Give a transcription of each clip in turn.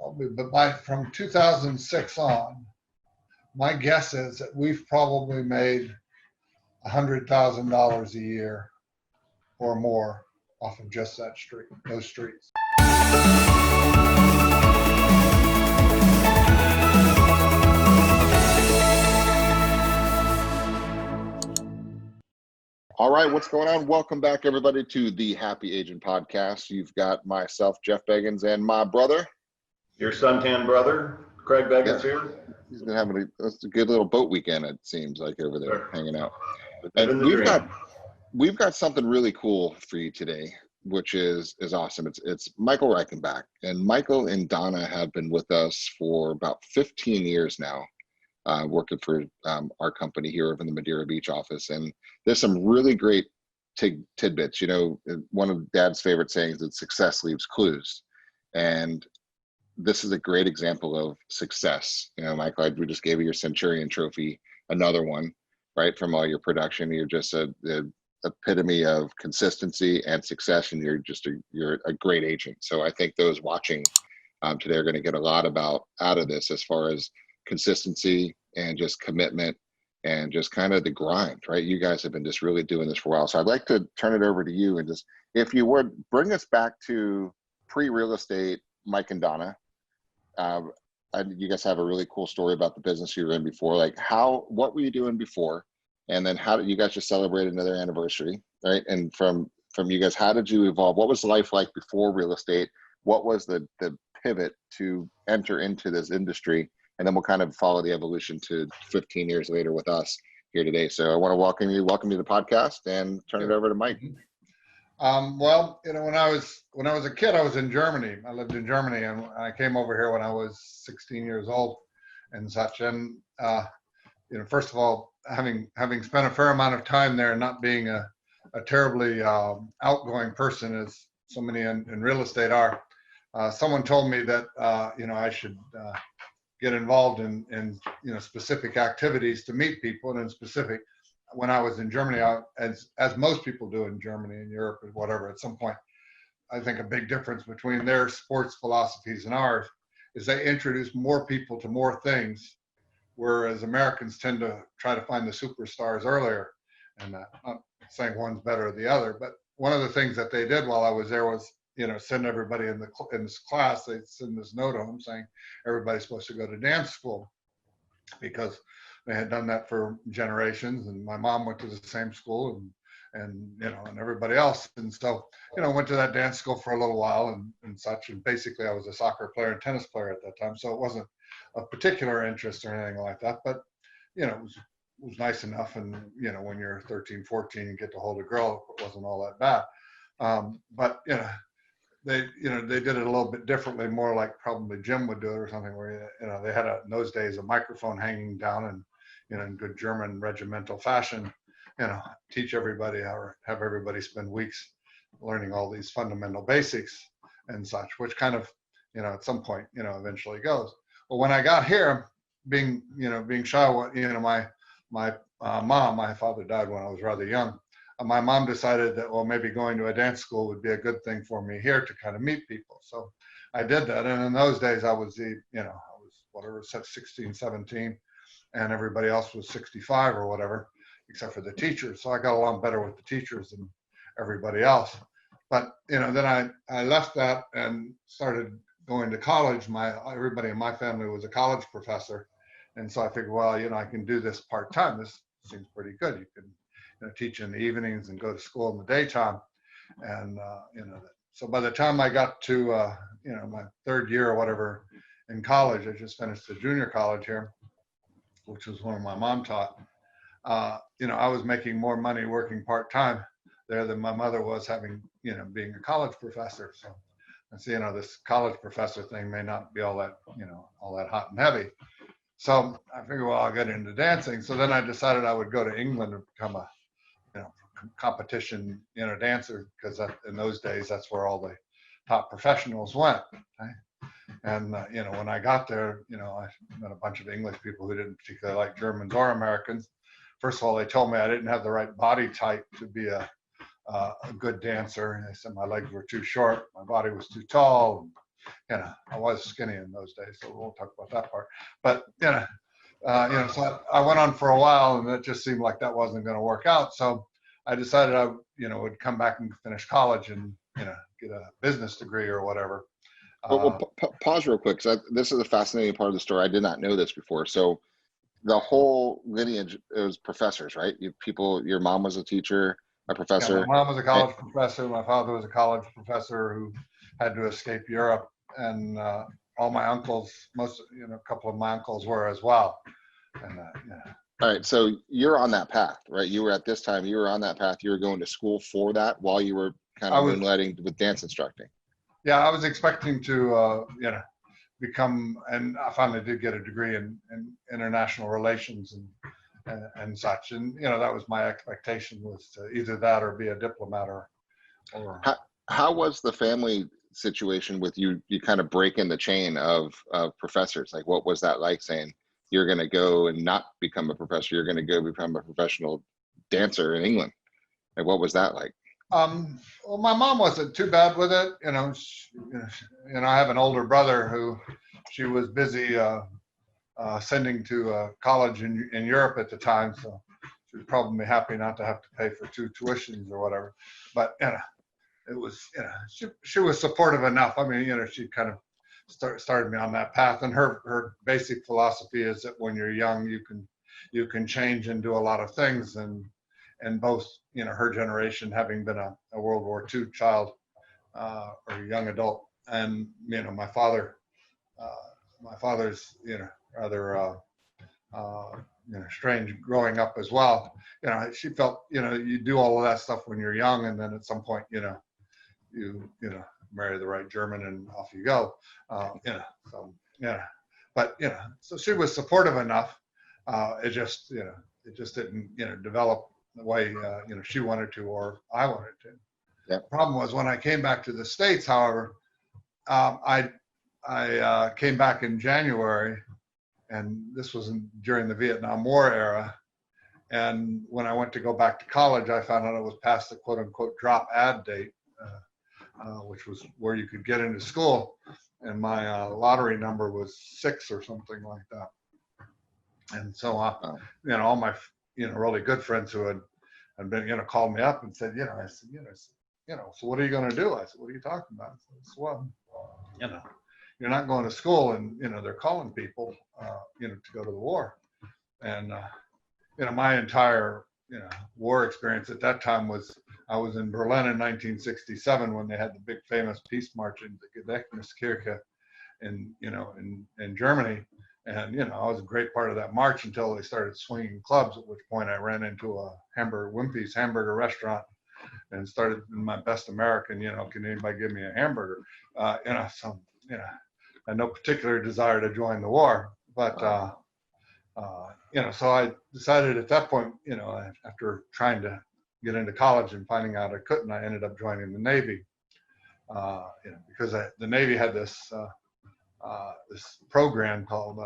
probably, but from 2006 on, my guess is that we've probably made $100,000 a year or more off of just that street, those streets. All right, what's going on? Welcome back, everybody, to the Happy Agent Podcast. You've got myself, Jeff Beggins, and my brother. Your suntan brother, Craig Beggins here. He's been having a good little boat weekend, it seems like, over there, Sure. hanging out. And we've got something really cool for you today, which is awesome. It's Micheal Reichenbach, and Micheal and Donna have been with us for about 15 years now. Working for our company here over in the Madeira Beach office. And there's some really great tidbits. You know, one of Dad's favorite sayings is success leaves clues. And this is a great example of success. You know, Micheal, we just gave you your Centurion trophy, another one, right, from all your production. You're just the epitome of consistency and success, and you're a great agent. So I think those watching today are going to get a lot out of this as far as consistency and just commitment and just kind of the grind, right? You guys have been just really doing this for a while. So I'd like to turn it over to you and just, if you would, bring us back to pre-real estate, Mike and Donna. You guys have a really cool story about the business you were in before. Like what were you doing before? And then how did you guys just celebrate another anniversary, right? And from you guys, how did you evolve? What was life like before real estate? What was the pivot to enter into this industry? And then we'll kind of follow the evolution to 15 years later with us here today. So I want to welcome you to the podcast and turn it over to Mike. Well, you know, when I was a kid, I was in Germany. I lived in Germany, and I came over here when I was 16 years old and such. And, you know, first of all, having spent a fair amount of time there and not being a terribly outgoing person, as so many in real estate are, someone told me that, you know, I should get involved in you know, specific activities to meet people. And in specific, when I was in Germany, as most people do in Germany and Europe or whatever, at some point, I think a big difference between their sports philosophies and ours is they introduce more people to more things, whereas Americans tend to try to find the superstars earlier. And not saying one's better than the other, but one of the things that they did while I was there was, you know, send everybody in this class, they'd send this note home saying everybody's supposed to go to dance school, because they had done that for generations. And my mom went to the same school and you know, and everybody else. And so, you know, went to that dance school for a little while and such. And basically I was a soccer player and tennis player at that time. So it wasn't a particular interest or anything like that, but, you know, it was nice enough. And, you know, when you're 13, 14, you get to hold a girl, it wasn't all that bad. But, you know, they did it a little bit differently, more like probably Jim would do it or something, where, you know, they had in those days a microphone hanging down and, you know, in good German regimental fashion, you know, teach everybody or have everybody spend weeks learning all these fundamental basics and such, which kind of, you know, at some point, you know, eventually goes. But when I got here, being shy, you know, my mom, my father died when I was rather young. My mom decided that, well, maybe going to a dance school would be a good thing for me here to kind of meet people. So I did that. And in those days, I was 16, 17, and everybody else was 65 or whatever, except for the teachers. So I got along better with the teachers than everybody else. But, you know, then I left that and started going to college. Everybody in my family was a college professor. And so I figured, well, you know, I can do this part-time. This seems pretty good. You can, you know, teach in the evenings and go to school in the daytime. And, you know, so by the time I got to, you know, my third year or whatever in college, I just finished the junior college here, which was one my mom taught. You know, I was making more money working part-time there than my mother was having, you know, being a college professor. So I see, you know, this college professor thing may not be all that, you know, all that hot and heavy. So I figured, well, I'll get into dancing. So then I decided I would go to England and become a, you know, competition, you know, dancer, because in those days, that's where all the top professionals went. Right? And, you know, when I got there, you know, I met a bunch of English people who didn't particularly like Germans or Americans. First of all, they told me I didn't have the right body type to be a good dancer. And they said my legs were too short, my body was too tall, I was skinny in those days, so we won't talk about that part. But so I went on for a while, and it just seemed like that wasn't going to work out. So I decided I would come back and finish college and get a business degree or whatever. Pause real quick, because this is a fascinating part of the story. I did not know this before. So the whole lineage is professors, right? Your mom was a teacher, a professor. Yeah, my mom was a college professor. My father was a college professor who had to escape Europe, and all my uncles, a couple of my uncles were as well. And All right, so you're on that path, right? You were at this time, you were on that path. You were going to school for that while you were kind of moonlighting with dance instructing. Yeah, I was expecting to, become, and I finally did get a degree in international relations and such. And, that was my expectation, was to either that or be a diplomat or. How was the family situation with you kind of breaking the chain of professors? Like, what was that like, saying you're going to go and not become a professor, you're going to go become a professional dancer in England? Like, what was that like? Well, my mom wasn't too bad with it. I have an older brother who she was busy sending to college in Europe at the time, so she was probably happy not to have to pay for 2 tuitions or whatever. But it was, she was supportive enough. I mean, she kind of started me on that path, and her basic philosophy is that when you're young, you can change and do a lot of things, and both, her generation, having been a World War II child or young adult, and my father's rather strange growing up as well. She felt you do all of that stuff when you're young, and then at some point you marry the right German and off you go. So she was supportive enough. It just didn't develop the way she wanted to, or I wanted to. Yeah. The problem was when I came back to the States, however, I came back in January, and this was during the Vietnam War era. And when I went to go back to college, I found out it was past the quote unquote drop ad date, which was where you could get into school. And my lottery number was 6 or something like that. And so, all my, really good friends who had been, called me up and said, I said, so what are you going to do? I said, what are you talking about? I said, well, you're not going to school, and, they're calling people, to go to the war. And, my entire, war experience at that time was, I was in Berlin in 1967 when they had the big famous peace march in the Gedächtniskirche in Germany. And, I was a great part of that march until they started swinging clubs, at which point I ran into a Wimpy's hamburger restaurant and started in my best American, can anybody give me a hamburger? So, I had no particular desire to join the war, but, so I decided at that point, after trying to get into college and finding out I couldn't, I ended up joining the Navy, because the Navy had this program called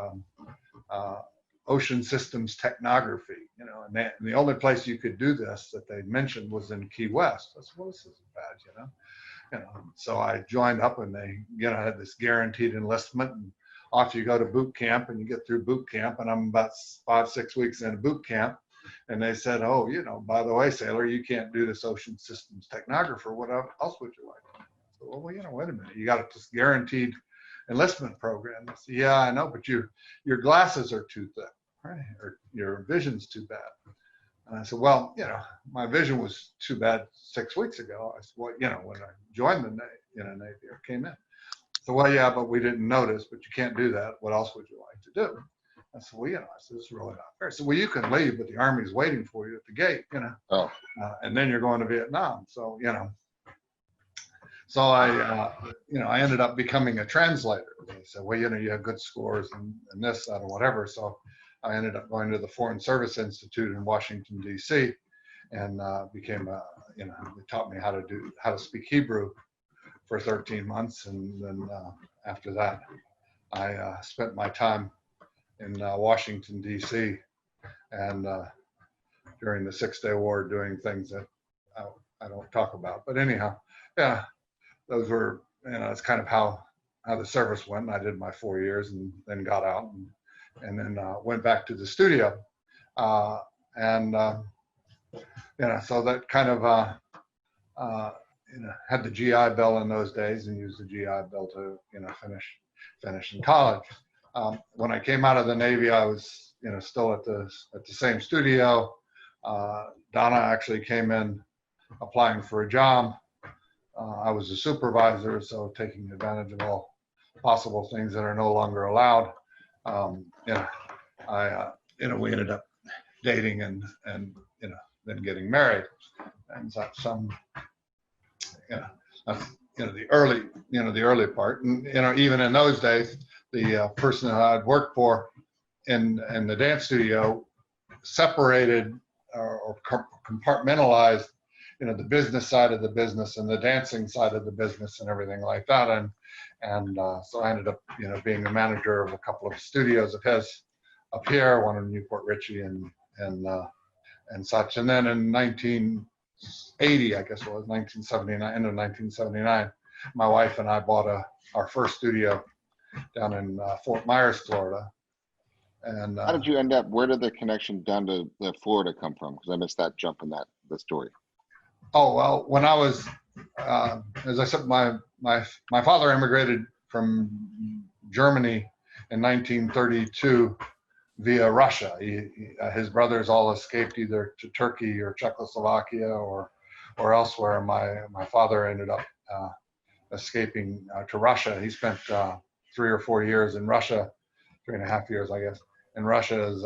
Ocean Systems Technography, and the only place you could do this that they mentioned was in Key West. I said, well, this isn't bad, So I joined up, and they, had this guaranteed enlistment, and off you go to boot camp, and you get through boot camp, and I'm about 5-6 weeks into boot camp, and they said, oh, by the way, sailor, you can't do this Ocean Systems Technographer. What else would you like? So, well, wait a minute, you got this guaranteed enlistment program. I said, yeah, I know, but your glasses are too thick, right? Or your vision's too bad. And I said, well, my vision was too bad 6 weeks ago. I said, well, when I joined the Navy, or came in. So, well, yeah, but we didn't notice, but you can't do that. What else would you like to do? I said, well, I said, this is really not fair. So, well, you can leave, but the Army's waiting for you at the gate, and then you're going to Vietnam. So, so I ended up becoming a translator. They said, well, you have good scores and this, that, or whatever. So I ended up going to the Foreign Service Institute in Washington, D.C., and became they taught me how to speak Hebrew for 13 months. And then after that, I spent my time in Washington, D.C., and during the 6-Day War doing things that I don't talk about. But anyhow, yeah. Those were, that's kind of how how the service went. I did my 4 years and then got out and then went back to the studio. And so that kind of had the GI Bill in those days and used the GI Bill to finish in college. When I came out of the Navy, I was still at the same studio. Donna actually came in applying for a job. I was a supervisor, so taking advantage of all possible things that are no longer allowed. We ended up dating and then getting married, and that's the early part. And even in those days, the person that I'd worked for in the dance studio separated or compartmentalized the business side of the business and the dancing side of the business and everything like that. And so I ended up being the manager of a couple of studios of his up here, one in Newport Richie and such. And then in 1980, I guess it was 1979, end of 1979, my wife and I bought our first studio down in Fort Myers, Florida. And how did you end up? Where did the connection down to Florida come from? Because I missed that jump in the story. Oh, well, when I was, as I said, my father immigrated from Germany in 1932 via Russia. His brothers all escaped either to Turkey or Czechoslovakia or elsewhere. My father ended up escaping to Russia. He spent 3 or 4 years in Russia, 3.5 years, I guess, in Russia as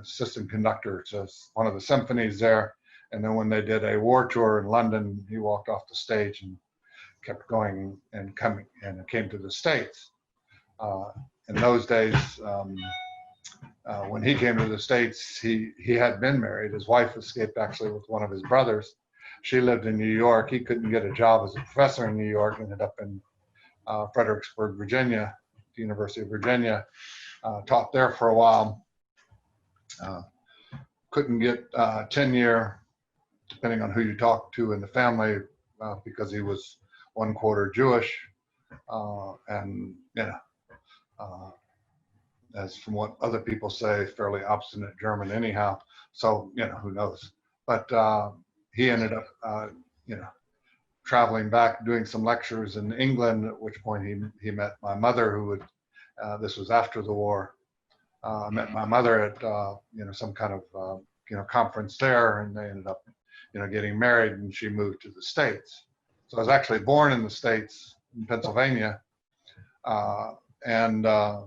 assistant conductor to one of the symphonies there. And then when they did a war tour in London, he walked off the stage and kept going and coming, and it came to the States. In those days, when he came to the States, he had been married. His wife escaped actually with one of his brothers. She lived in New York. He couldn't get a job as a professor in New York, ended up in Fredericksburg, Virginia, the University of Virginia, taught there for a while. Couldn't get tenure, depending on who you talk to in the family, because he was 1/4 Jewish, and as from what other people say, fairly obstinate German anyhow. So who knows? But he ended up traveling back, doing some lectures in England, at which point he met my mother, who would this was after the war. Met my mother at some kind of conference there, and they ended up getting married, and she moved to the States. So I was actually born in the States, in Pennsylvania, and I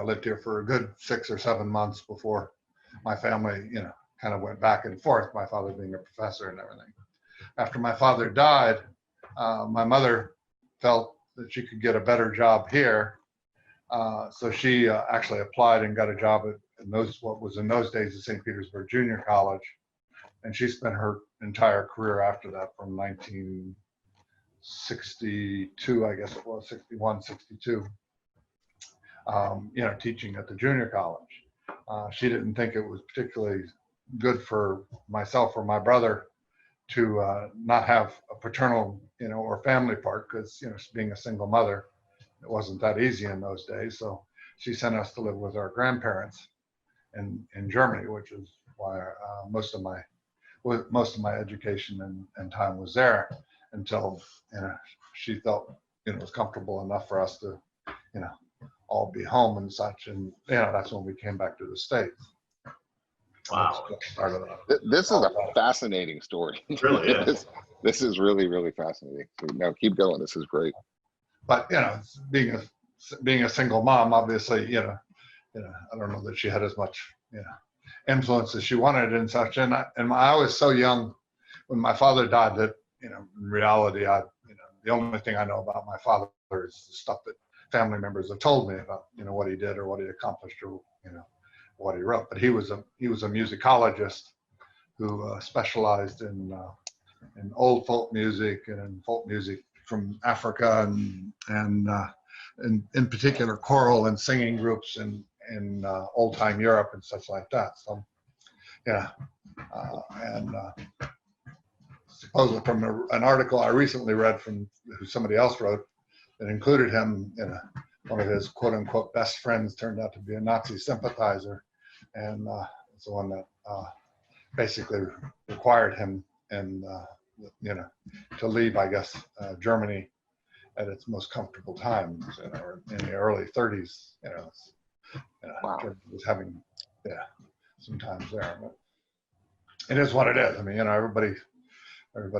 lived here for a good 6 or 7 months before my family kind of went back and forth, my father being a professor and everything. After my father died, my mother felt that she could get a better job here, so she actually applied and got a job at what was in those days the St. Petersburg Junior College, and she spent her entire career after that, from 1962, I guess it was, 61, 62, teaching at the junior college. She didn't think it was particularly good for myself or my brother to not have a paternal, or family part, because, being a single mother, it wasn't that easy in those days. So she sent us to live with our grandparents in Germany, which is why most of my education and time was there, until she felt it was comfortable enough for us to all be home and such, and that's when we came back to the States. Wow. This is a fascinating story. It really is. This is really, really fascinating. So, no, keep going. This is great. But being a single mom, obviously, I don't know that she had as much influence as she wanted and such. And I was so young when my father died that in reality, the only thing I know about my father is the stuff that family members have told me about what he did or what he accomplished or what he wrote. But he was a musicologist who specialized in old folk music and in folk music from Africa and in particular choral and singing groups in old time Europe and such like that. So supposedly from an article I recently read from who somebody else wrote that included him in one of his quote unquote best friends turned out to be a Nazi sympathizer, and it's the one that basically required him and to leave, I guess, Germany at its most comfortable times, in the early 30s. Wow. Germany was having some times there, but it is what it is. I mean, everybody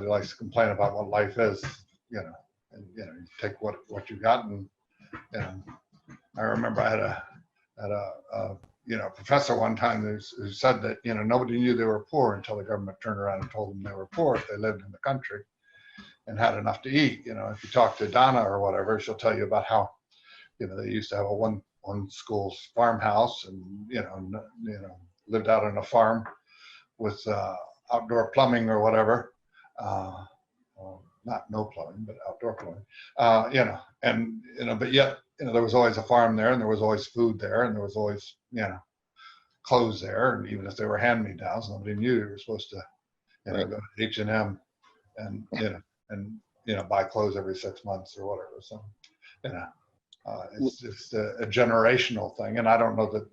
likes to complain about what life is, and you take what you got, and I remember I had a professor one time who said that nobody knew they were poor until the government turned around and told them they were poor if they lived in the country and had enough to eat. If you talk to Donna or whatever, she'll tell you about how they used to have a one school's farmhouse, and lived out on a farm with outdoor plumbing or whatever. Not no plumbing, but outdoor plumbing. But yet there was always a farm there, and there was always food there, and there was always clothes there, and even if they were hand-me-downs, nobody knew you were supposed to Right. go to H&M and buy clothes every 6 months or whatever. So it's just a generational thing, and I don't know that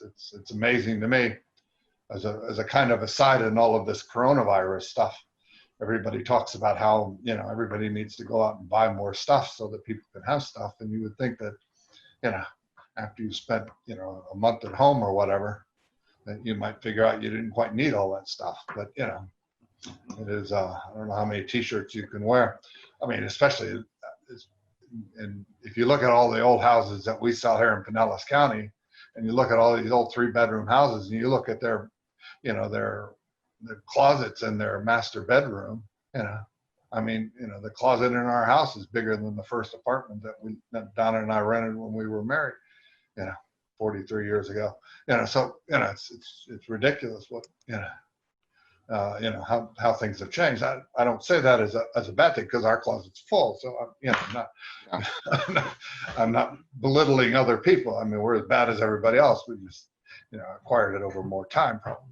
it's amazing to me as a kind of aside in all of this coronavirus stuff. Everybody talks about how everybody needs to go out and buy more stuff so that people can have stuff, and you would think that after you spent a month at home or whatever, that you might figure out you didn't quite need all that stuff. But it is I don't know how many t-shirts you can wear. I mean, especially and if you look at all the old houses that we sell here in Pinellas County, and you look at all these old 3-bedroom houses, and you look at their closets in their master bedroom, I mean, the closet in our house is bigger than the first apartment that Donna and I rented when we were married, 43 years ago. So it's ridiculous what how things have changed. I don't say that as a bad thing, because our closet's full. So I'm not belittling other people. I mean, we're as bad as everybody else. We just acquired it over more time, probably.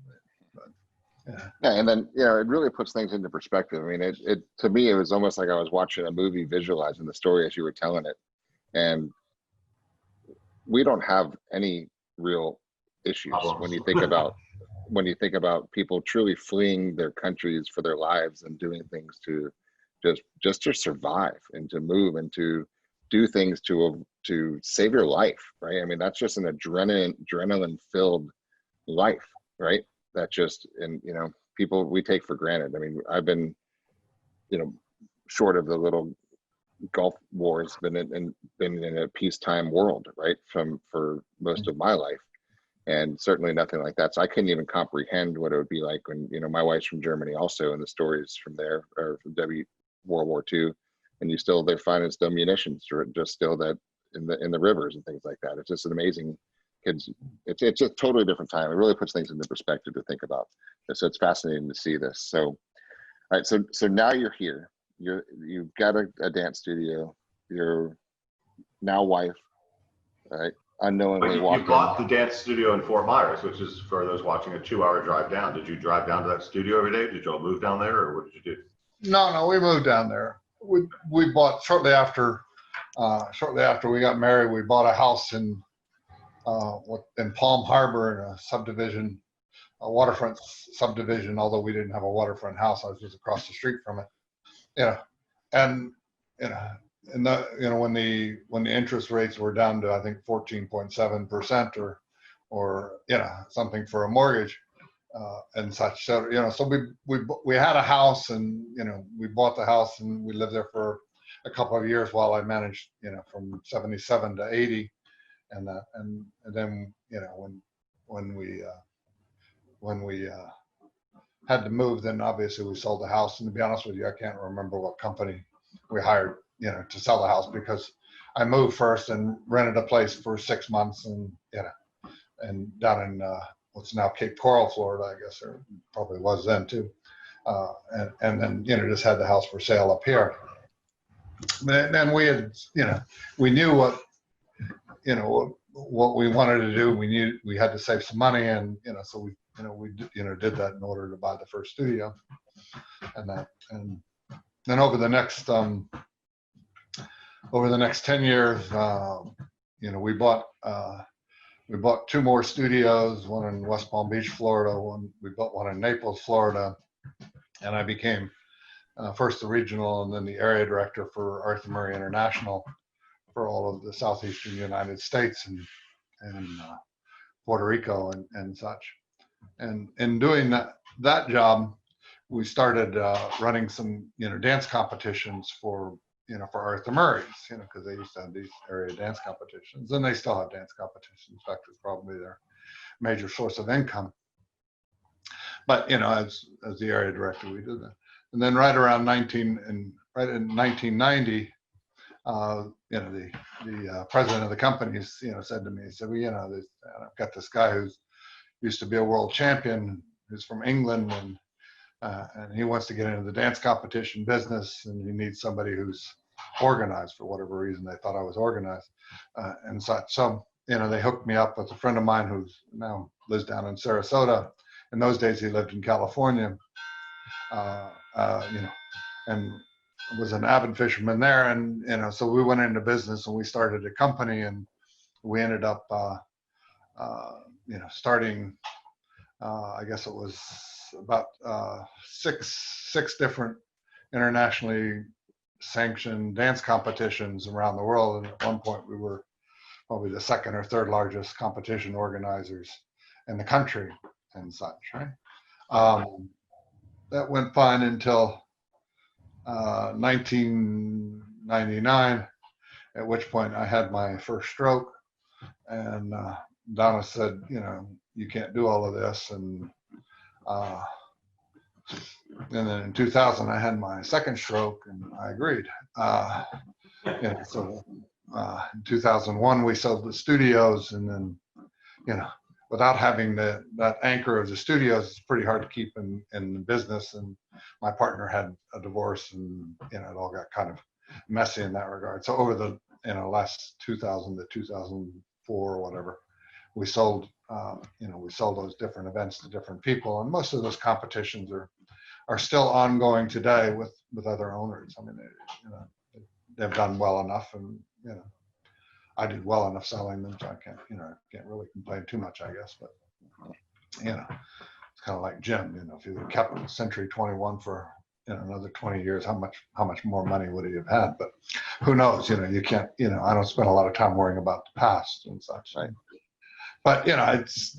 Yeah, and then it really puts things into perspective. I mean, it to me, it was almost like I was watching a movie, visualizing the story as you were telling it. And we don't have any real issues when you think about people truly fleeing their countries for their lives and doing things to just to survive and to move and to do things to save your life, right? I mean, that's just an adrenaline filled life, right? That just, and people we take for granted. I mean, I've been short of the little Gulf wars, been in a peacetime world, right, for most of my life, and certainly nothing like that. So I couldn't even comprehend what it would be like when my wife's from Germany also, and the stories from there are from World War II, and they're finding still munitions just still that in the rivers and things like that. It's just an amazing kids. It's a totally different time. It really puts things into perspective to think about. So it's fascinating to see this. So, all right. So now you're here. You've got a dance studio. Your now wife, right? Unknowingly You walked bought in. the dance studio in Fort Myers, which is, for those watching, a 2-hour drive down. Did you drive down to that studio every day? Did you all move down there, or what did you do? No, we moved down there. We bought shortly after we got married. We bought a house in Palm Harbor, in a subdivision, a waterfront subdivision. Although we didn't have a waterfront house, I was just across the street from it. And when the interest rates were down to, I think, 14.7% or something for a mortgage and such. So so we had a house, and we bought the house, and we lived there for a couple of years while I managed from 77 to 80, and then when we had to move, then obviously we sold the house. And to be honest with you, I can't remember what company we hired to sell the house, because I moved first and rented a place for 6 months, and and down in what's now Cape Coral, Florida, I guess, or probably was then too, and then just had the house for sale up here. But then we had we knew what what we wanted to do. We knew we had to save some money, and so we did that in order to buy the first studio, and then over the next 10 years, we bought 2 more studios, one in West Palm Beach, Florida. We built one in Naples, Florida, and I became first the regional and then the area director for Arthur Murray International for all of the southeastern United States and Puerto Rico and such. And in doing that job, we started running some dance competitions for Arthur Murray's, because they used to have these area dance competitions, and they still have dance competitions. In fact, it's probably their major source of income. But as the area director, we did that. And then right in 1990, the president of the companies, said to me, he said, well, I've got this guy who's used to be a world champion, who's from England, and he wants to get into the dance competition business, and he needs somebody who's organized. For whatever reason, they thought I was organized and such. So, they hooked me up with a friend of mine who's now lives down in Sarasota. In those days, he lived in California, and was an avid fisherman there. And, so we went into business and we started a company, and we ended up, starting, I guess it was about six different internationally sanctioned dance competitions around the world. And at one point we were probably the second or third largest competition organizers in the country and such, right? That went fine until 1999, at which point I had my first stroke, and Donna said, you can't do all of this. And then in 2000, I had my second stroke, and I agreed. So in 2001, we sold the studios, and then, without having that anchor of the studios, it's pretty hard to keep in the business. And my partner had a divorce, and it all got kind of messy in that regard. So over the last 2000 to 2004 or whatever, we sold those different events to different people, and most of those competitions are still ongoing today with other owners. I mean, they've done well enough, and I did well enough selling them, so I can't really complain too much, I guess. But it's kind of like Jim. If he would have kept Century 21 for another 20 years, how much more money would he have had? But who knows? You can't. I don't spend a lot of time worrying about the past and such. Right? But it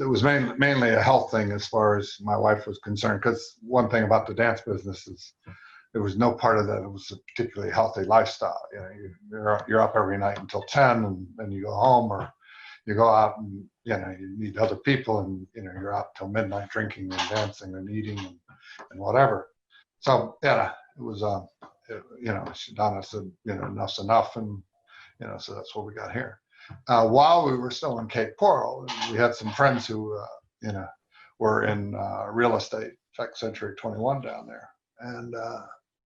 was mainly a health thing as far as my wife was concerned. Because one thing about the dance business is there was no part of that it was a particularly healthy lifestyle. You're up every night until 10, and then you go home, or you go out and you meet other people, and you're out till midnight drinking and dancing and eating and whatever. So it was Donna said enough's enough, and so that's what we got here. While we were still in Cape Coral, we had some friends who were in real estate, in fact Century 21 down there, and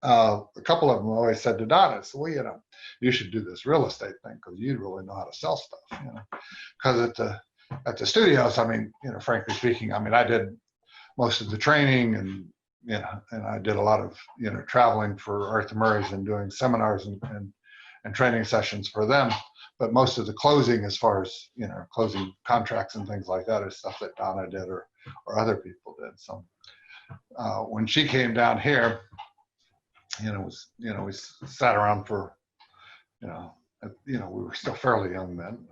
a couple of them always said to Donna, well, you should do this real estate thing because you really know how to sell stuff, because at the studios, I mean, frankly speaking, I mean, I did most of the training, and and I did a lot of traveling for Arthur Murray's and doing seminars and training sessions for them. But most of the closing, as far as closing contracts and things like that, is stuff that Donna did or other people did. So when she came down here, we sat around for, we were still fairly young then,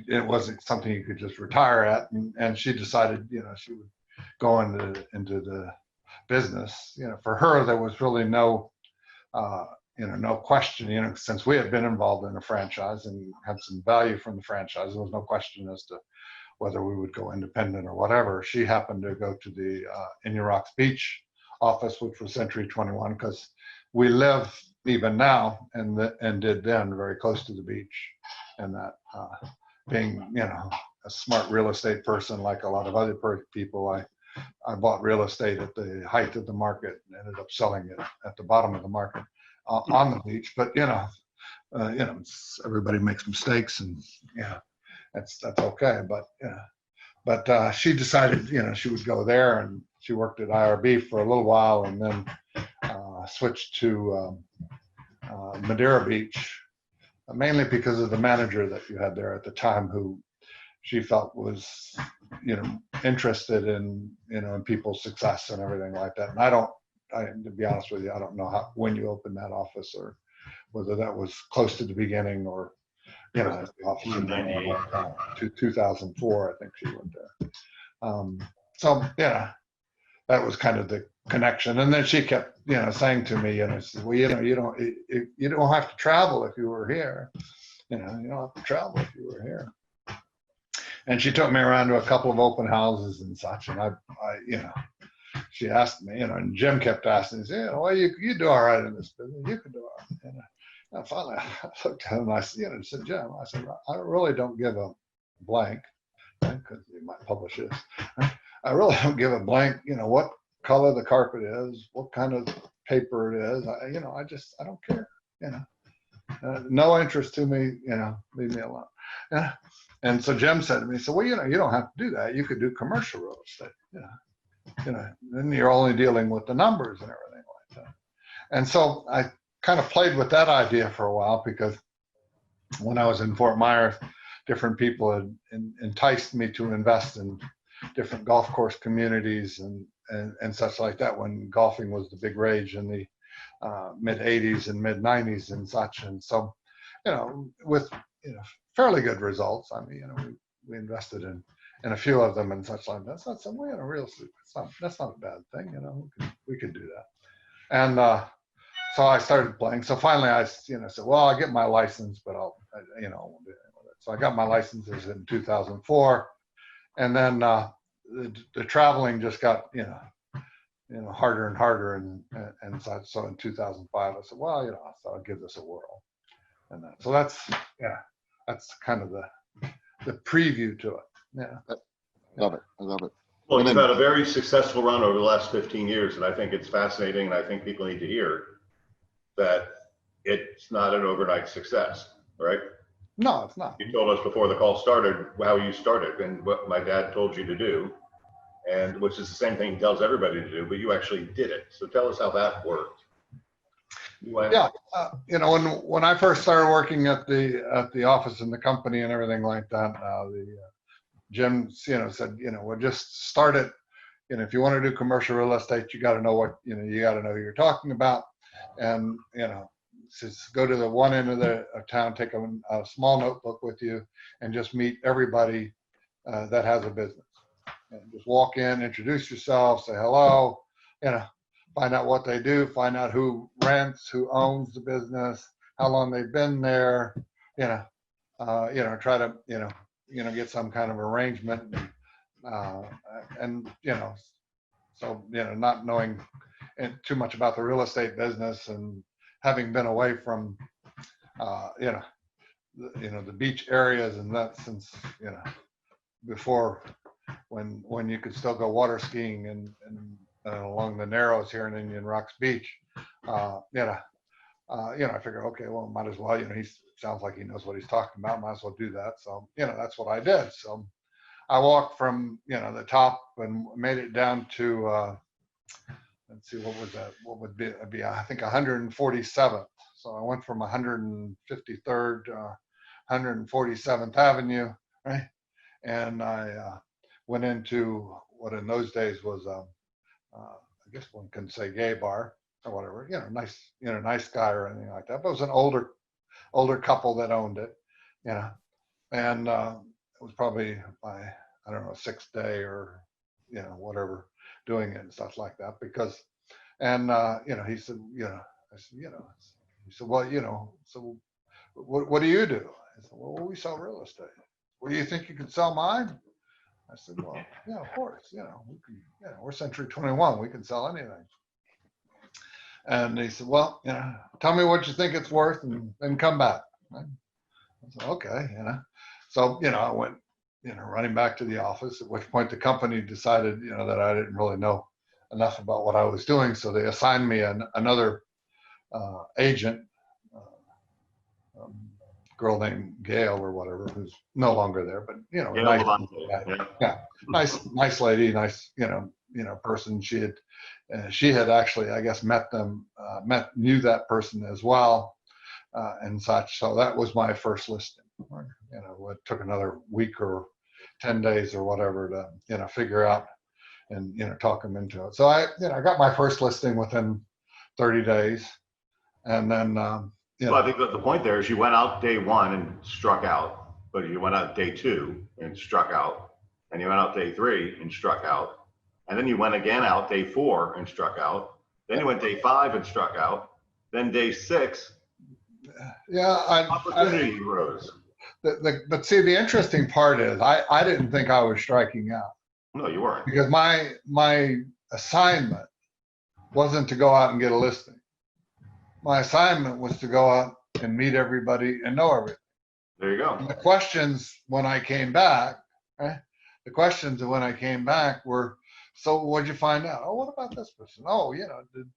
it wasn't something you could just retire at, and she decided, she would go into the business. For her, there was really no question, since we had been involved in a franchise and had some value from the franchise, there was no question as to whether we would go independent or whatever. She happened to go to the Inion Rocks Beach office, which was Century 21, because we live even now and did then very close to the beach, and that being a smart real estate person like a lot of other people, I bought real estate at the height of the market and ended up selling it at the bottom of the market on the beach. But everybody makes mistakes, and that's okay. But but she decided, she would go there, and she worked at IRB for a little while, and then switched to Madeira Beach, mainly because of the manager that you had there at the time, who she felt was, interested in, in people's success and everything like that. And to be honest with you, I don't know when you opened that office, or whether that was close to the beginning, or, the office in 2004, I think she went there. So, that was kind of the connection. And then she kept, saying to me, she said, well, you don't have to travel if you were here. You don't have to travel if you were here. And she took me around to a couple of open houses and such. And I she asked me, and Jim kept asking, well, you do all right in this business. You can do all right. And finally, I looked at him and I said, Jim, I really don't give a blank, because you might publish this. I really don't give a blank, what color the carpet is, what kind of paper it is. I don't care, no interest to me, leave me alone. And so Jim said to me, well, you don't have to do that. You could do commercial real estate, then you're only dealing with the numbers and everything like that. And so I kind of played with that idea for a while, because when I was in Fort Myers, different people had enticed me to invest in different golf course communities and such like that, when golfing was the big rage in the mid 80s and mid 90s and such. And so, with, fairly good results. I mean, we invested in a few of them and such like that. That's not some way in a real estate. That's not a bad thing. We could do that. And so I started playing. So finally I, said, well, I'll get my license, but I'll, I won't do anything with it. So I got my licenses in 2004. And then the traveling just got, harder and harder and such. So in 2005, I said, well, so I'll give this a whirl. And then, so that's kind of the preview to it. Yeah. I love it. Well, you've had a very successful run over the last 15 years, and I think it's fascinating, and I think people need to hear that it's not an overnight success, right? No, it's not. You told us before the call started how you started and what my dad told you to do, and which is the same thing he tells everybody to do, but you actually did it. So tell us how that worked. Yeah, when I first started working at the office in the company and everything like that, Jim, said, well, just start it. If you want to do commercial real estate, you got to know what, you got to know who you're talking about, and just go to the one end of town, take a small notebook with you, and just meet everybody that has a business. And just walk in, introduce yourself, say hello, find out what they do, find out who rents, who owns the business, how long they've been there, try to, get some kind of arrangement, and so, not knowing too much about the real estate business, and having been away from, the beach areas and that since, before when you could still go water skiing and along the Narrows here in Indian Rocks Beach, I figure, okay, well, might as well, he sounds like he knows what he's talking about, might as well do that. So, that's what I did. So I walked from, the top and made it down to, let's see, what was that? What would be, I think 147th. So I went from 153rd to 147th Avenue, right? And I went into what in those days was, I guess one can say gay bar or whatever, nice guy or anything like that. But it was an older couple that owned it, and it was probably my, I don't know, 6th day or, whatever, doing it and stuff like that. Because, and, he said, I said, he said, well, so what do you do? I said, well, we sell real estate. Well, do you think you could sell mine? I said, well, yeah, of course, we can, we're Century 21, we can sell anything. And he said, well, tell me what you think it's worth and then come back. I said, okay, So, I went, running back to the office, at which point the company decided, that I didn't really know enough about what I was doing. So they assigned me another agent, girl named Gail or whatever, who's no longer there, but you know, Yeah, nice, Levante, yeah. yeah, nice lady, nice, person. She had actually, I guess, knew that person as well, and such. So that was my first listing. It took another week or 10 days or whatever to, figure out and, talk them into it. So I got my first listing within 30 days. And then, Well, I think that the point there is you went out day one and struck out, but you went out day two and struck out, and you went out day three and struck out, and then you went again out day four and struck out, then you went day five and struck out, then day six, opportunity arose. But see, the interesting part is I didn't think I was striking out. No, you weren't. Because my assignment wasn't to go out and get a listing. My assignment was to go out and meet everybody and know everything. There you go. And the questions when I came back, were, so what'd you find out? Oh, what about this person? Oh, do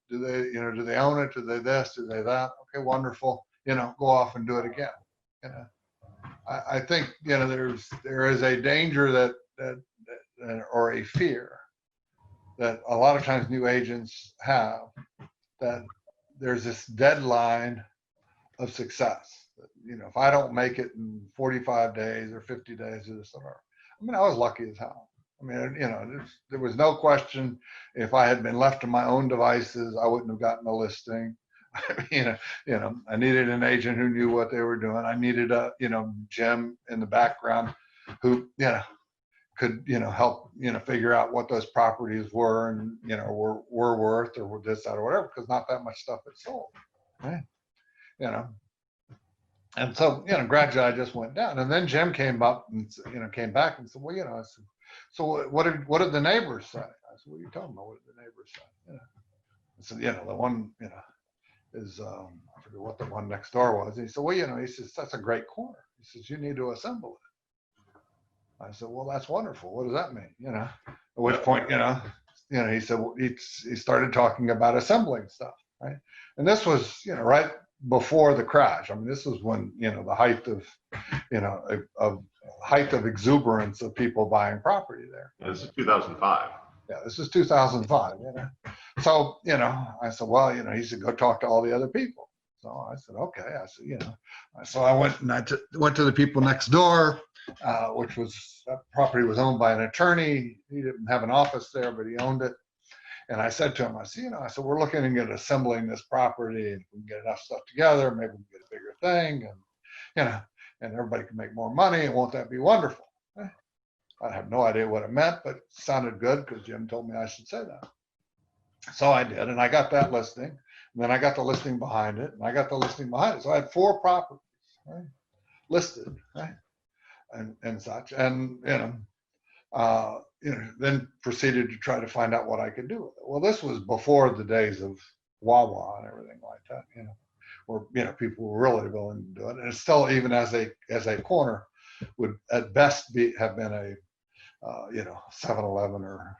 they own it? Do they this? Do they that? Okay, wonderful. Go off and do it again. I think, there is a danger that or a fear that a lot of times new agents have, that there's this deadline of success. If I don't make it in 45 days or 50 days or this or whatever. I mean, I was lucky as hell. I mean, there was no question. If I had been left to my own devices, I wouldn't have gotten a listing. I needed an agent who knew what they were doing. I needed a, Jim in the background who, could, help, figure out what those properties were and, were worth or were this, that, or whatever, because not that much stuff had sold, right? And so, gradually I just went down. And then Jim came up and, came back and said, well, I said, so what did the neighbors say? I said, what are you talking about? What did the neighbors say? I said, the one, is, I forget what the one next door was. And he said, well, he says, that's a great corner. He says, you need to assemble it. I said, well, that's wonderful. What does that mean? At which point, he said, well, he started talking about assembling stuff, right? And this was, right before the crash. I mean, this was when, the height of exuberance of people buying property there. This is 2005. Yeah, this is 2005, So, I said, well, he said, go talk to all the other people. So I said, okay. I said, so I went and went to the people next door, which was, that property was owned by an attorney. He didn't have an office there, but he owned it. And I said to him, I said, we're looking at assembling this property, and if we can get enough stuff together, maybe we can get a bigger thing, and, and everybody can make more money. And won't that be wonderful? I have no idea what it meant, but it sounded good because Jim told me I should say that. So I did, and I got that listing, and then I got the listing behind it, and I got the listing behind it. So I had 4 properties, right, listed, right, and such, and then proceeded to try to find out what I could do with it. Well, this was before the days of Wawa and everything like that, where people were really willing to do it, and it's still, even as a corner, would at best have been a 7-Eleven or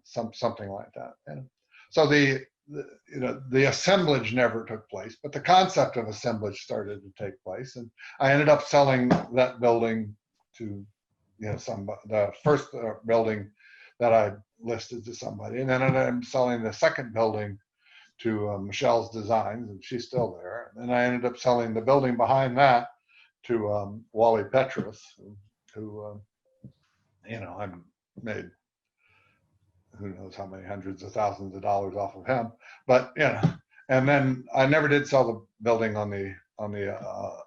something like that. And so the assemblage never took place, but the concept of assemblage started to take place, and I ended up selling that building to the first building that I listed to somebody, and then I'm selling the second building to Michelle's Designs, and she's still there. And then I ended up selling the building behind that to Wally Petrus, who I made who knows how many hundreds of thousands of dollars off of him. But and then I never did sell the building on the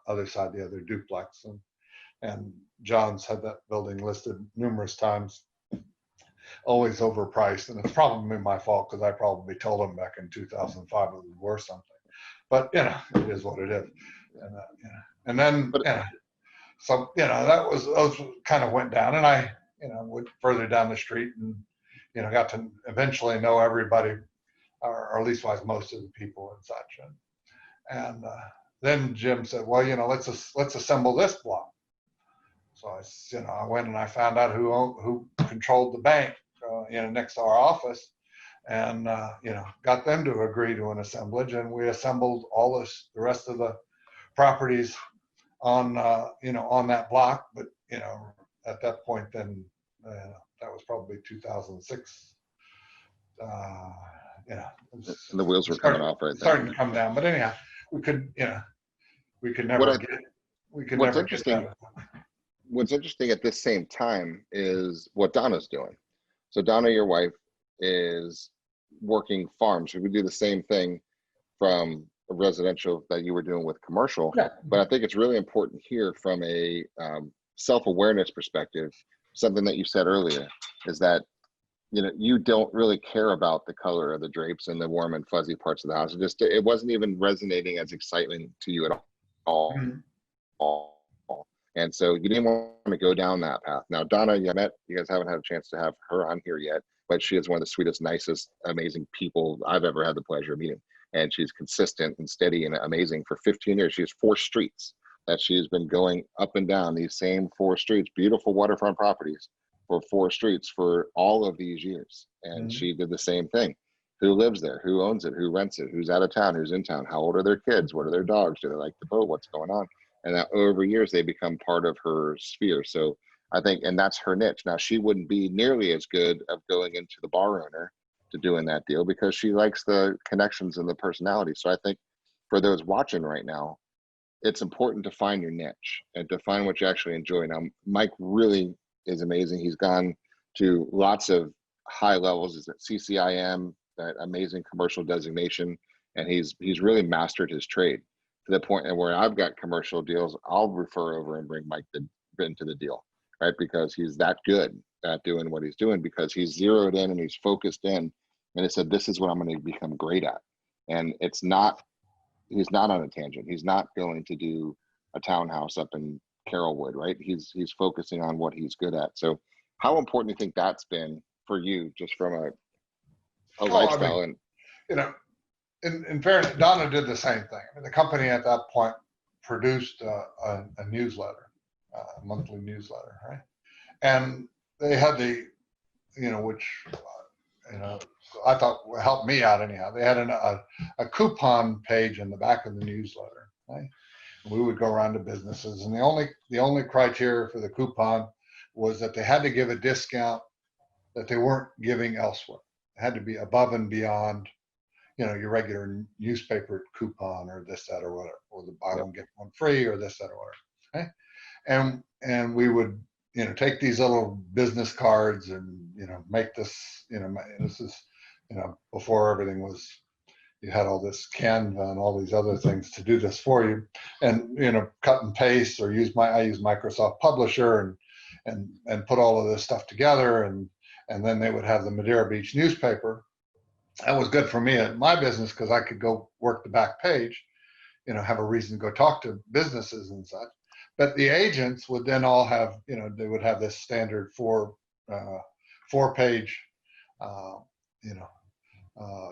other side, the other duplex, and John's had that building listed numerous times, always overpriced, and it's probably my fault because I probably told him back in 2005 it was worth something. But it is what it is. And then so that was, those kind of went down, and I went further down the street and got to eventually know everybody, or at least most of the people and such. And then Jim said, well, let's assemble this block. So I went and I found out who controlled the bank, next to our office, and got them to agree to an assemblage, and we assembled all the rest of the properties on that block. But, at that point, then that was probably 2006. It was And the wheels were coming off right starting then. to come down. But anyhow, we could What What's never get interesting, that. what's interesting at this same time is what Donna's doing. So Donna, your wife, is working farms. We do the same thing from a residential that you were doing with commercial. Yeah. But I think it's really important here from a self-awareness perspective. Something that you said earlier is that you don't really care about the color of the drapes and the warm and fuzzy parts of the house. It wasn't even resonating as excitement to you at all. Mm-hmm. And so you didn't want to go down that path. Now, Donna, you guys haven't had a chance to have her on here yet, but she is one of the sweetest, nicest, amazing people I've ever had the pleasure of meeting. And she's consistent and steady and amazing for 15 years. She has 4 streets that she's been going up and down these same 4 streets, beautiful waterfront properties for 4 streets for all of these years. And Mm-hmm. she did the same thing. Who lives there? Who owns it? Who rents it? Who's out of town? Who's in town? How old are their kids? What are their dogs? Do they like the boat? What's going on? And that over years, they become part of her sphere. So I think, and that's her niche. Now, she wouldn't be nearly as good of going into the bar owner to doing that deal because she likes the connections and the personality. So I think for those watching right now, it's important to find your niche and to find what you actually enjoy. Now, Mike really is amazing. He's gone to lots of high levels. He's at CCIM, that amazing commercial designation, and he's really mastered his trade to the point where I've got commercial deals, I'll refer over and bring Mike into the deal, right? Because he's that good at doing what he's doing, because he's zeroed in and he's focused in, and he said, this is what I'm going to become great at. And he's not on a tangent. He's not going to do a townhouse up in Carrollwood, right? He's focusing on what he's good at. So how important do you think that's been for you, just from a lifestyle? I mean, in fairness, Donna did the same thing. I mean, the company at that point produced a newsletter, a monthly newsletter, right? And they had which I thought helped me out anyhow. They had a coupon page in the back of the newsletter, right? We would go around to businesses, and the only criteria for the coupon was that they had to give a discount that they weren't giving elsewhere. It had to be above and beyond, your regular newspaper coupon or this, that, or whatever, or the buy one, get one free, or this, that, or whatever. Okay? And we would, take these little business cards and, make this, this is, before everything was, you had all this Canva and all these other things to do this for you, and, cut and paste, or I use Microsoft Publisher and put all of this stuff together. And then they would have the Madeira Beach newspaper. That was good for me at my business because I could go work the back page, have a reason to go talk to businesses and such. But the agents would then all have, they would have this standard 4-page,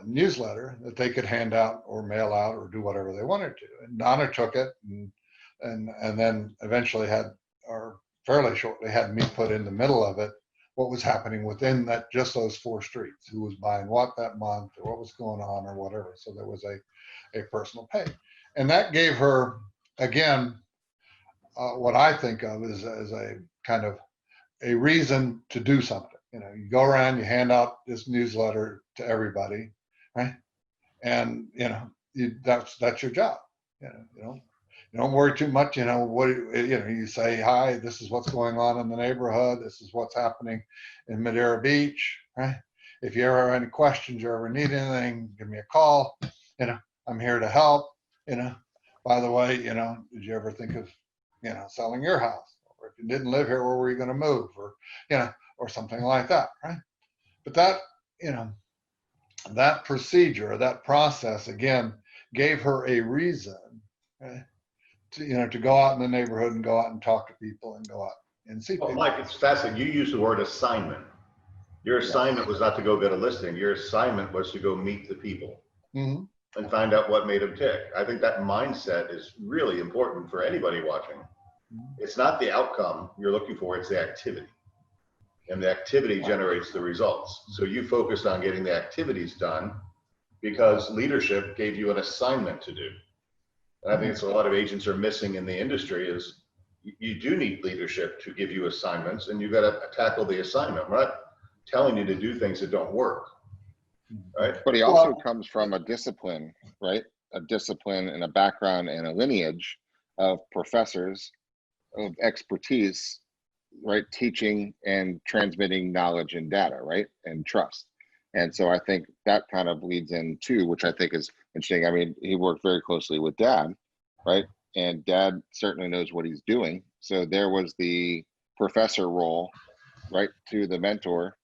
newsletter that they could hand out or mail out or do whatever they wanted to. And Donna took it and then eventually fairly shortly had me put in the middle of it what was happening within just those 4 streets, who was buying what that month, or what was going on, or whatever. So there was a personal page, and that gave her, again, what I think of as a kind of a reason to do something. You go around, you hand out this newsletter to everybody, right? And that's your job. You don't worry too much. You say, hi, this is what's going on in the neighborhood. This is what's happening in Madeira Beach, right? If you ever have any questions or ever need anything, give me a call. I'm here to help. By the way, did you ever think of, selling your house? Or if you didn't live here, where were you going to move? Or, or something like that, right? But that, that procedure, that process, again, gave her a reason, right? To go out in the neighborhood and go out and talk to people and go out and see people. Mike, it's fascinating. You used the word assignment. Your assignment was not to go get a listing. Your assignment was to go meet the people and find out what made them tick. I think that mindset is really important for anybody watching. It's not the outcome you're looking for, it's the activity. And the activity generates the results. So you focused on getting the activities done because leadership gave you an assignment to do. And I think it's a lot of agents are missing in the industry is you do need leadership to give you assignments, and you got to tackle the assignment. We're not telling you to do things that don't work, right? But he also comes from a discipline, right? A discipline and a background and a lineage of professors of expertise, right? Teaching and transmitting knowledge and data, right? And trust. And so I think that kind of leads into, which I think is interesting. I mean, he worked very closely with Dad, right? And Dad certainly knows what he's doing. So there was the professor role, right, to the mentor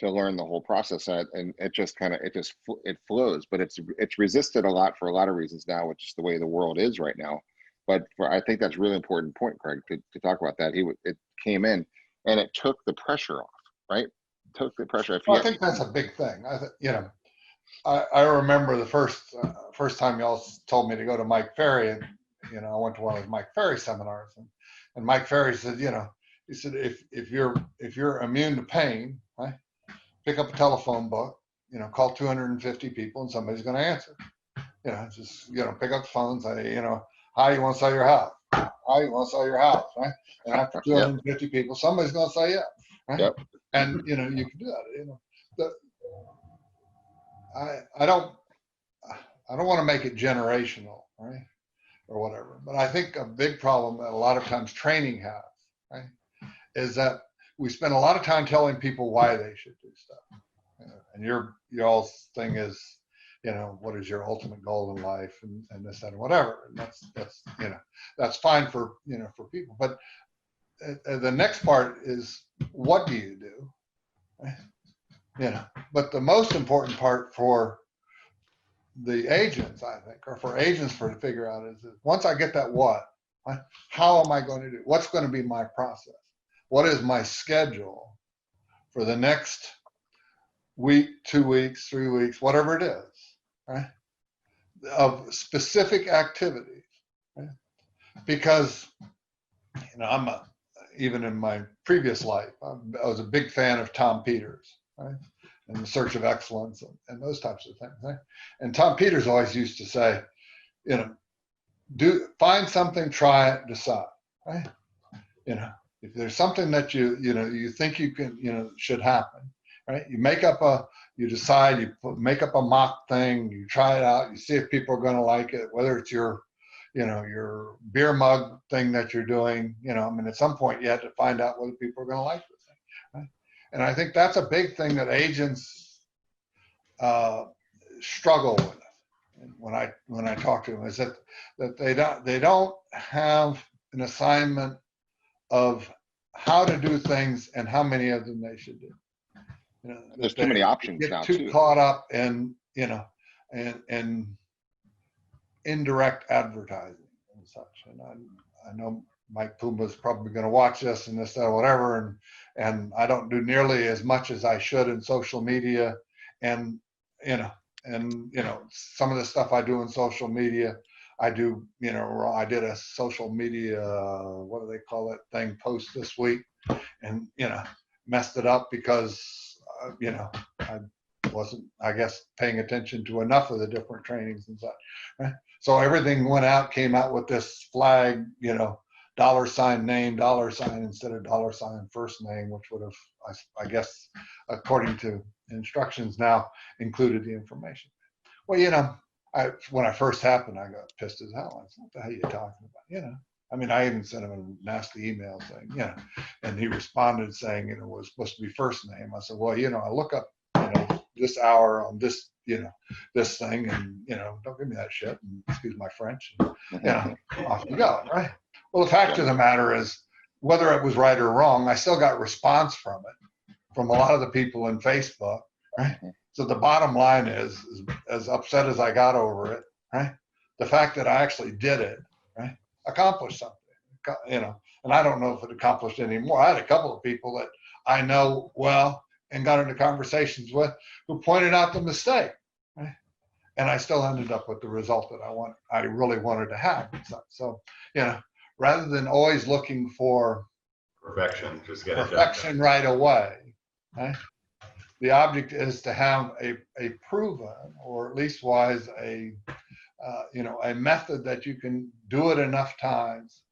to learn the whole process. And it just kind of, it flows, but it's resisted a lot for a lot of reasons now, which is the way the world is right now. But I think that's a really important point, Craig, to talk about that. It came in and it took the pressure off, right? Took the pressure. Well, I think that's a big thing. I remember the first time y'all told me to go to Mike Ferry, and I went to one of Mike Ferry seminars, and Mike Ferry said, he said if you're immune to pain, right, pick up a telephone book, call 250 people, and somebody's going to answer. Just pick up the phone, say, hi, you want to sell your house? Hi, you want to sell your house, right? And after 250 people, somebody's going to say yeah, right? Yep. And you can do that. I don't want to make it generational, right, or whatever. But I think a big problem that a lot of times training has, right, is that we spend a lot of time telling people why they should do stuff. And your all's thing is, what is your ultimate goal in life, and this, that, and whatever. And that's fine for for people. But the next part is, what do you do? But the most important part for the agents, I think, or for agents to figure out is once I get that what, how am I going to do? What's going to be my process? What is my schedule for the next week, 2 weeks, 3 weeks, whatever it is, right? Of specific activities, right? Because even in my previous life, I was a big fan of Tom Peters, right? And The Search of Excellence and those types of things, right? And Tom Peters always used to say, find something, try it, decide, right? If there's something that you think you can, should happen, right? You decide, make up a mock thing, you try it out, you see if people are going to like it, whether it's your beer mug thing that you're doing, at some point you have to find out whether people are going to like this thing, right? And I think that's a big thing that agents struggle with. And when I talk to them, is that they don't have an assignment of how to do things and how many of them they should do. There's too many options now. Get too caught up in and indirect advertising and such. And I know Mike Puma's probably going to watch this and this, that, whatever. And I don't do nearly as much as I should in social media. And some of the stuff I do in social media, I do, I did a social media, what do they call it thing, post this week, and, messed it up because, I wasn't, I guess, paying attention to enough of the different trainings and such, right? So everything came out with this flag, $ name, $ instead of $ first name, which would have, I guess, according to instructions now, included the information. Well, when I first happened, I got pissed as hell. I said, what the hell are you talking about? I even sent him a nasty email saying, and he responded saying, it was supposed to be first name. I said, well, I look up, this hour on this, this thing, and, don't give me that shit, and excuse my French, and, off you go, right? Well, the fact of the matter is, whether it was right or wrong, I still got response from it, from a lot of the people in Facebook, right? So the bottom line is as upset as I got over it, right? The fact that I actually did it, right, accomplished something, and I don't know if it accomplished any more. I had a couple of people that I know well and got into conversations with who pointed out the mistake, right? And I still ended up with the result that I really wanted to have. So, rather than always looking for perfection, just get it perfection right away, right? The object is to have a proven, or at least wise, a you know, a method that you can do it enough times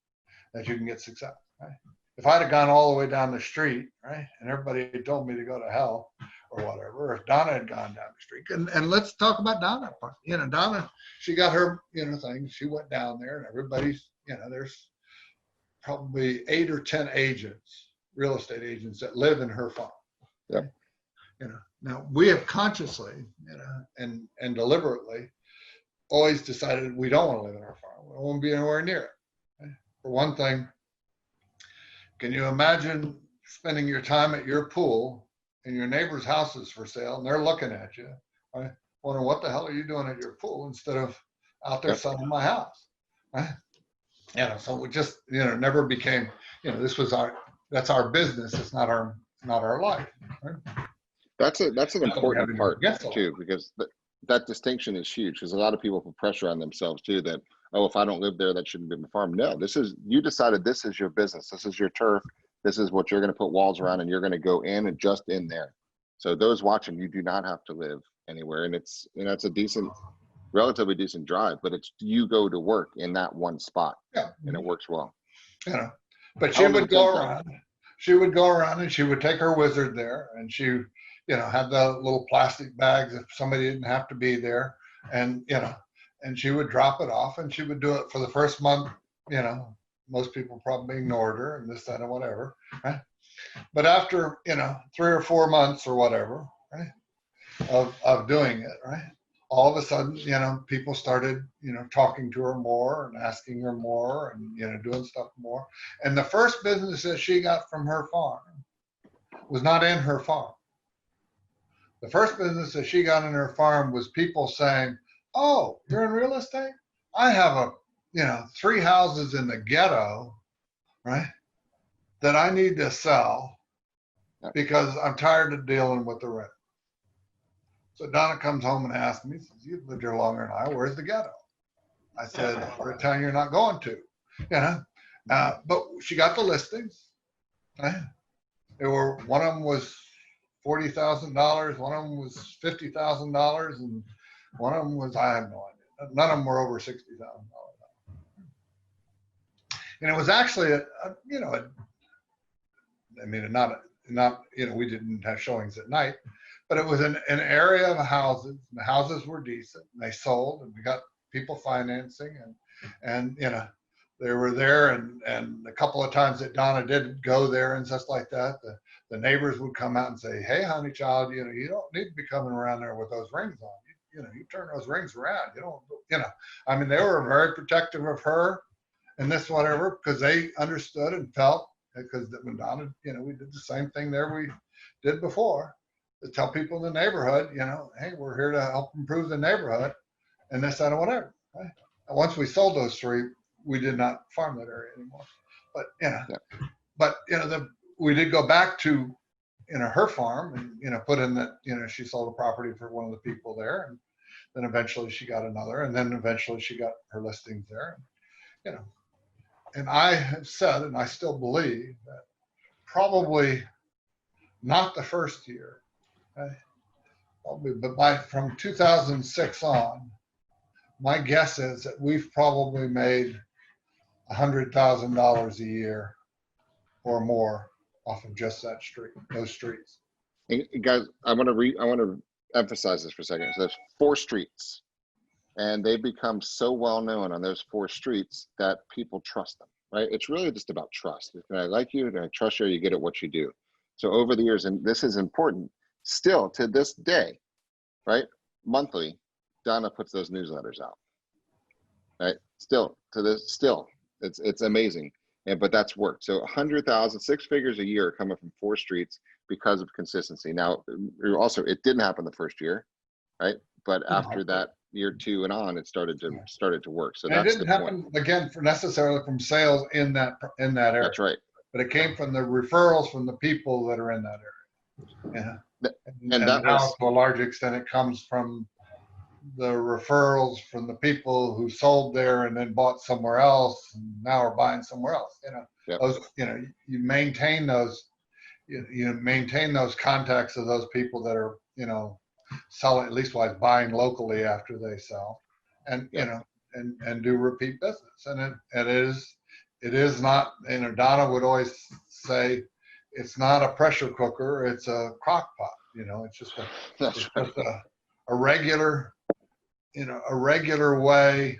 that you can get success. Right? If I'd have gone all the way down the street, right, and everybody had told me to go to hell or whatever, or if Donna had gone down the street, and let's talk about Donna. You know, Donna, she got her, you know, thing. She went down there, and everybody's, you know, there's probably 8 or 10 agents, real estate agents that live in her farm. Yep. You know, now we have consciously, you know, and deliberately always decided we don't want to live in our farm. We don't want to be anywhere near it. Okay? For one thing, can you imagine spending your time at your pool and your neighbor's house is for sale and they're looking at you, right? Wondering what the hell are you doing at your pool instead of out there selling my house, right? You know, so we just, you know, never became, you know, that's our business. It's not our life. Right? That's an important part too, life. because that distinction is huge, because a lot of people put pressure on themselves too, that, oh, if I don't live there, that shouldn't be my farm. No, you decided this is your business. This is your turf. This is what you're going to put walls around, and you're going to go in and just in there. So those watching, you do not have to live anywhere. And it's, you know, it's a relatively decent drive, but it's, you go to work in that one spot, and it works well. You know, but she would go around and she would take her wizard there, and she, you know, had the little plastic bags if somebody didn't have to be there, and, you know, and she would drop it off, and she would do it for the first month. You know, most people probably ignored her and this, that, and whatever, right? But after, you know, 3 or 4 months or whatever, right, of doing it, right, all of a sudden, you know, people started, you know, talking to her more and asking her more and, you know, doing stuff more. And the first business that she got from her farm was not in her farm. The first business that she got in her farm was people saying, oh, you're in real estate? I have 3 houses in the ghetto, right, that I need to sell because I'm tired of dealing with the rent. So Donna comes home and asks me, says, you've lived here longer than I, where's the ghetto? I said, we're a town you're not going to, you know. But she got the listings. Right? One of them was $40,000, one of them was $50,000, and one of them was, I have no idea. None of them were over $60,000. And it was actually not, you know, we didn't have showings at night, but it was an area of houses. The houses were decent, and they sold, and we got people financing, and you know, they were there, and a couple of times that Donna did go there and stuff like that, the neighbors would come out and say, hey, honey child, you know, you don't need to be coming around there with those rings on. You know, you turn those rings around. You don't, you know, I mean, they were very protective of her and this, whatever, because they understood and felt, because when Donna, you know, we did the same thing there we did before, to tell people in the neighborhood, you know, hey, we're here to help improve the neighborhood and this, that, and whatever. Right? And once we sold those 3, we did not farm that area anymore. But, you know, we did go back to, you know, her farm and, you know, put in that, you know, she sold a property for one of the people there. And then eventually she got another, and then eventually she got her listings there. And, you know, and I have said, and I still believe, that probably not the first year, okay, probably, but from 2006 on, my guess is that we've probably made $100,000 a year or more off of just that street, those streets. And guys, I want to emphasize this for a second. So there's 4 streets, and they become so well known on those 4 streets that people trust them, right? It's really just about trust. Can I like you? Can I trust you? You get at what you do. So over the years, and this is important still to this day, right? Monthly, Donna puts those newsletters out, right? Still it's amazing. But that's worked. So 100,000, 6 figures a year coming from 4 streets because of consistency. Now, also, it didn't happen the first year, right? But after that, year 2 and on, it started to work. So and it didn't happen again necessarily from sales in that area. That's right. But it came from the referrals from the people that are in that area. Yeah. And that now, was, to a large extent, it comes from the referrals from the people who sold there and then bought somewhere else and now are buying somewhere else. You know, those, you know, you maintain those, you maintain those contacts of those people that are, you know, selling, at least buying locally after they sell. and, you know, and do repeat business. And it is not, you know, Donna would always say, it's not a pressure cooker, it's a crock pot, you know, it's just a regular, you know, a regular way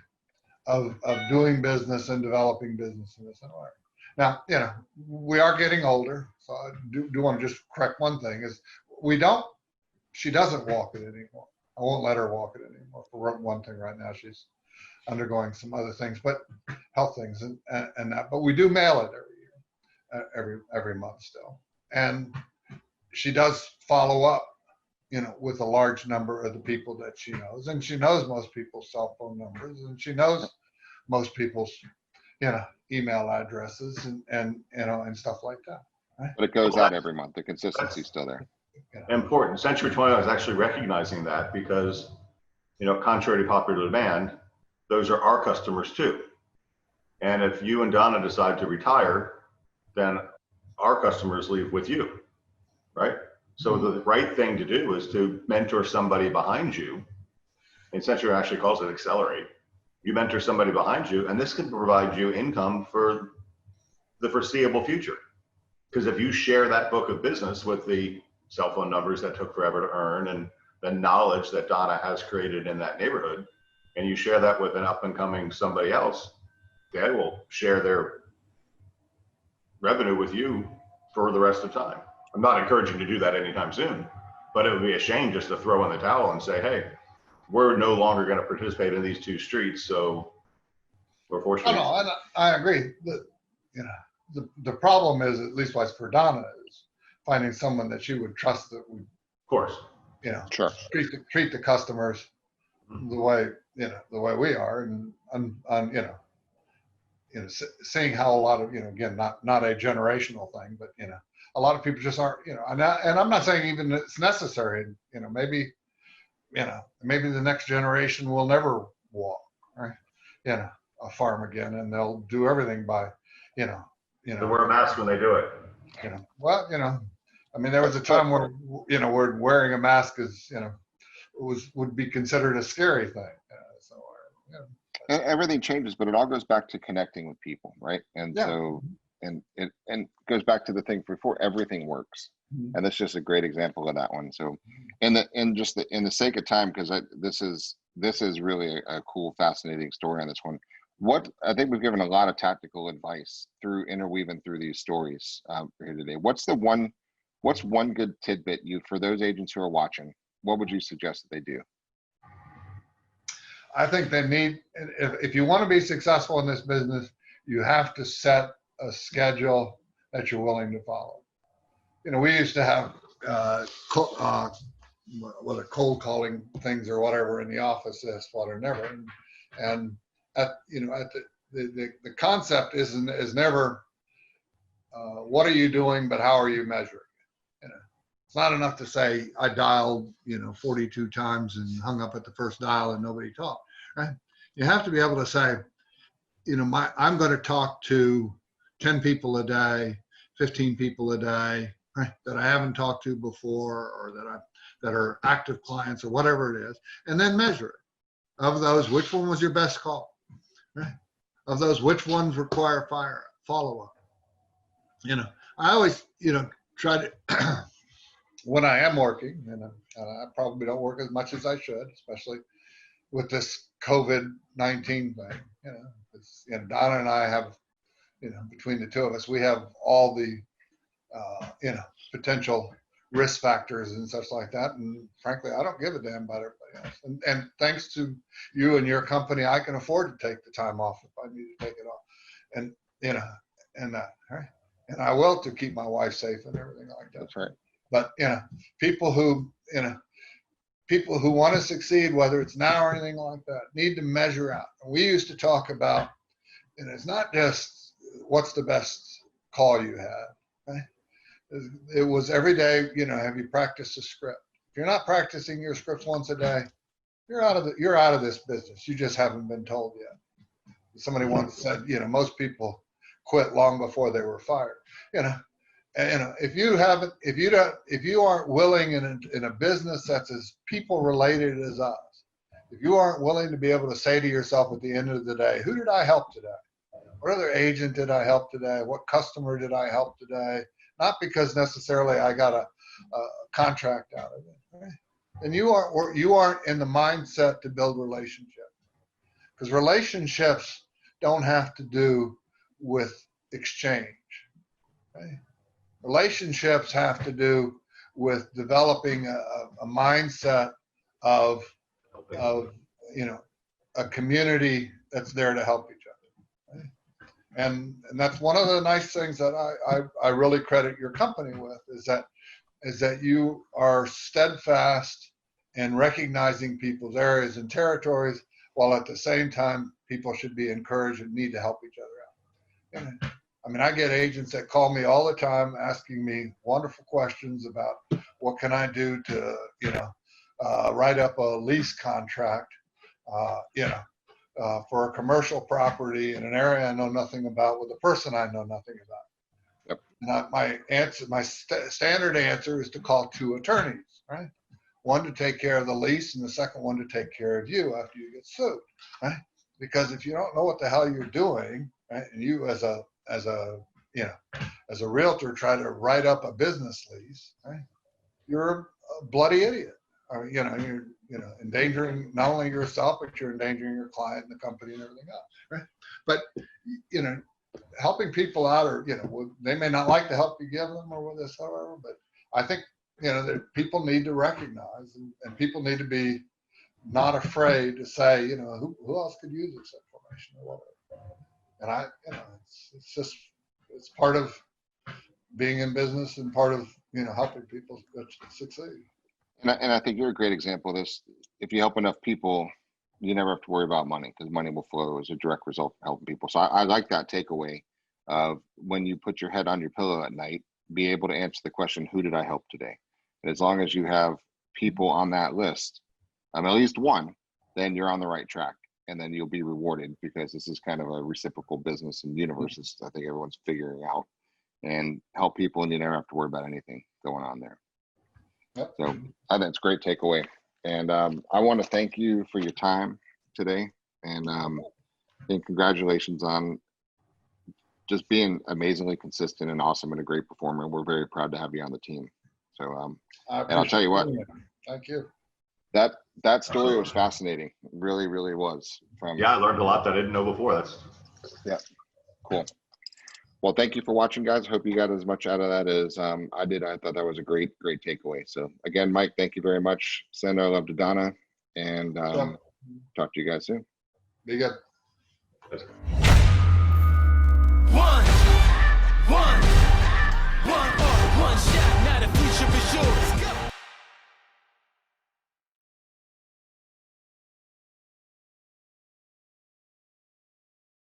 of doing business and developing business in this environment. Now, you know, we are getting older, so I do want to just correct one thing is she doesn't walk it anymore. I won't let her walk it anymore. For one thing, right now she's undergoing some other things, but health things and that. But we do mail it every year, every month still, and she does follow up, you know, with a large number of the people that she knows, and she knows most people's cell phone numbers, and she knows most people's, you know, email addresses and you know, and stuff like that. Right? But it goes out every month. The consistency's still there. Important. Century 21 is actually recognizing that because, you know, contrary to popular demand, those are our customers too. And if you and Donna decide to retire, then our customers leave with you, right? So the right thing to do is to mentor somebody behind you. And Century actually calls it accelerate. You mentor somebody behind you, and this can provide you income for the foreseeable future. Because if you share that book of business with the cell phone numbers that took forever to earn and the knowledge that Donna has created in that neighborhood, and you share that with an up and coming somebody else, they will share their revenue with you for the rest of time. I'm not encouraging you to do that anytime soon, but it would be a shame just to throw in the towel and say, hey, we're no longer going to participate in these two streets, so we're forced to. No, I agree. You know, the problem is, at least what's for Donna, is finding someone that she would trust that would, Of course. you know, Sure. treat the customers the way, you know, the way we are, and you know, seeing how a lot of, you know, again, not a generational thing, but, you know, a lot of people just aren't, you know, and I'm not saying even it's necessary, you know, maybe the next generation will never walk, right? You know, a farm again, and they'll do everything by, you know. They wear a mask when they do it. You know, well, you know, I mean, there was a time where, you know, where wearing a mask is, you know, would be considered a scary thing. So, you know. And everything changes, but it all goes back to connecting with people, right? And Yeah. so, and it goes back to the thing before, everything works. Mhm. And that's just a great example of that one. So, in the sake of time, because this is really a cool, fascinating story on this one. I think we've given a lot of tactical advice through interweaving through these stories here today. What's one good tidbit for those agents who are watching? What would you suggest that they do? I think they need, if you want to be successful in this business, you have to set a schedule that you're willing to follow. You know, we used to have cold calling things or whatever in the office, this, what, or never, and the concept is never what are you doing, but how are you measuring? You know, it's not enough to say I dialed, you know, 42 times and hung up at the first dial and nobody talked. Right? You have to be able to say, you know, I'm going to talk to 10 people a day, 15 people a day, right, that I haven't talked to before, or that are active clients, or whatever it is, and then measure it. Of those, which one was your best call? Right? Of those, which ones require follow-up? You know, I always, you know, try to, when I am working, and I probably don't work as much as I should, especially with this COVID-19 thing, you know, Donna and I have, you know, between the two of us, we have all the, you know, potential risk factors and such like that. And frankly, I don't give a damn about everybody else. And thanks to you and your company, I can afford to take the time off if I need to take it off. And, you know, right? And I will, to keep my wife safe and everything like that. That's right. But, you know, people who want to succeed, whether it's now or anything like that, need to measure out. And we used to talk about, and it's not just what's the best call you had, right? It was every day, you know, have you practiced a script? If you're not practicing your scripts once a day, you're out of this business. You just haven't been told yet. Somebody once said, you know, most people quit long before they were fired. You know, and, you know, if you aren't willing in a business that's as people related as us, if you aren't willing to be able to say to yourself at the end of the day, who did I help today? What other agent did I help today? What customer did I help today? Not because necessarily I got a contract out of it. Right? And you aren't in the mindset to build relationships, because relationships don't have to do with exchange. Right? Relationships have to do with developing a mindset of a community that's there to help each other. Right? And that's one of the nice things that I really credit your company with, is that you are steadfast in recognizing people's areas and territories, while at the same time people should be encouraged and need to help each other out. And, I mean, I get agents that call me all the time asking me wonderful questions about what can I do to, write up a lease contract, for a commercial property in an area I know nothing about with a person I know nothing about. Yep. And my standard answer is to call two attorneys, right? One to take care of the lease, and the second one to take care of you after you get sued, right? Because if you don't know what the hell you're doing, right, and you as a realtor try to write up a business lease, right, you're a bloody idiot. You're endangering not only yourself, but you're endangering your client and the company and everything else, right? But helping people out, or they may not like the help you give them or this, however, but I think that people need to recognize, and people need to be not afraid to say, who else could use this information or whatever. And it's part of being in business and part of helping people succeed. And I think you're a great example of this. If you help enough people, you never have to worry about money, because money will flow as a direct result of helping people. So I like that takeaway of, when you put your head on your pillow at night, be able to answer the question, who did I help today? And as long as you have people on that list, at least one, then you're on the right track, and then you'll be rewarded, because this is kind of a reciprocal business and universe. I think everyone's figuring out, and help people, and you never have to worry about anything going on there. Yep. So I think it's a great takeaway. And I want to thank you for your time today. And congratulations on just being amazingly consistent and awesome and a great performer. We're very proud to have you on the team. So, and I'll tell you what, thank you. That story was fascinating. It really, really was. Yeah, I learned a lot that I didn't know before. Yeah, cool. Well, thank you for watching, guys. Hope you got as much out of that as I did. I thought that was a great takeaway. So again, Mike, thank you very much. Send our love to Donna, and talk to you guys soon. Be good. That's